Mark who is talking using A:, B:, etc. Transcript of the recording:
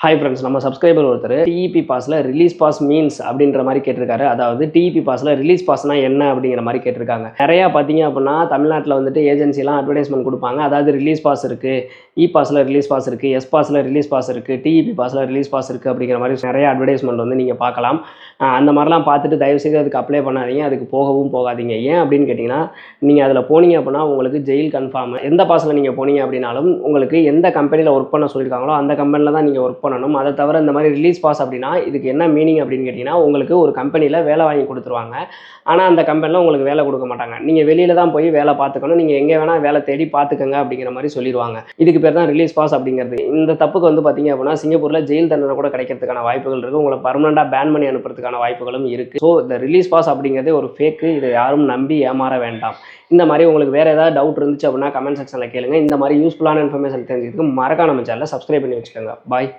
A: Hi friends, நம்ம subscriber ஒருத்தர் டிஇபி பாஸில் ரிலீஸ் பாஸ் மீன்ஸ் அப்படின்ற மாதிரி கேட்டிருக்காரு. அதாவது டிஇபி பாஸில் ரிலீஸ் பாஸ்னா என்ன அப்படிங்கிற மாதிரி கேட்டிருக்காங்க. நிறையா பார்த்தீங்க அப்படின்னா தமிழ்நாட்டில் வந்துட்டு ஏஜென்சிலாம் அட்வர்டைஸ்மெண்ட் கொடுப்பாங்க. அதாவது ரிலீஸ் பாஸ் இருக்குது, இ பாஸில் ரிலீஸ் பாஸ் இருக்குது, எஸ் பாஸில் ரிலீஸ் பாஸ் இருக்குது, டிஇபி பாஸில் ரிலீஸ் பாஸ் இருக்குது அப்படிங்கிற மாதிரி நிறைய அட்வர்டைஸ்மெண்ட் வந்து நீங்கள் பார்க்கலாம். அந்த மாதிரிலாம் பார்த்துட்டு தயவுசெய்து அதுக்கு அப்ளை பண்ணாதீங்க, அதுக்கு போகவும் போகாதீங்க. ஏன் அப்படின்னு கேட்டிங்கன்னா, நீங்கள் அதில் போனீங்க அப்படின்னா உங்களுக்கு ஜெயில் கன்ஃபார்ம். எந்த பாஸில் நீங்கள் போனீங்க அப்படின்னாலும் உங்களுக்கு எந்த கம்பெனியில் ஒர்க் பண்ண சொல்லியிருக்காங்களோ அந்த கம்பெனியில் தான் நீங்கள் ஒர்க் பண்ணணும். அதை தவிர இந்த மாதிரி ரிலீஸ் பாஸ் அப்படின்னா இதுக்கு என்ன மீனிங் அப்படின்னு கேட்டிங்கன்னா, உங்களுக்கு ஒரு கம்பெனியில் வேலை வாங்கி கொடுத்துருவாங்க. ஆனால் அந்த கம்பெனியில் உங்களுக்கு வேலை கொடுக்க மாட்டாங்க. நீங்கள் வெளியில் தான் போய் வேலை பார்த்துக்கணும், நீங்கள் எங்கே வேணால் வேலை தேடி பார்த்துக்கங்க அப்படிங்கிற மாதிரி சொல்லிடுவாங்க. இதுக்கு பேர் தான் ரிலீஸ் பாஸ் அப்படிங்கிறது. இந்த தப்புக்கு வந்து பார்த்தீங்க அப்படின்னா சிங்கப்பூரில் ஜெயில் தண்டனை கூட கிடைக்கிறதுக்கான வாய்ப்புகள் இருக்குது. உங்களை பர்மனெண்ட்டாக பேன் பண்ணி அனுப்புறதுக்கான வாய்ப்புகளும் இருக்குது. ஸோ இந்த ரிலீஸ் பாஸ் அப்படிங்கிறது ஒரு ஃபேக்கு. இதை யாரும் நம்பி ஏமாற வேண்டாம். இந்த மாதிரி உங்களுக்கு வேறு ஏதாவது டவுட் இருந்துச்சு அப்படின்னா கமெண்ட் செக்ஷனில் கேளுங்க. இந்த மாதிரி யூஸ்ஃபுல்லான இன்ஃபர்மேஷன் தெரிஞ்சுக்கிறதுக்கு மறக்காம நம்ம சேனலை சப்ஸ்கிரைப் பண்ணி வச்சுக்கோங்க. பாய்.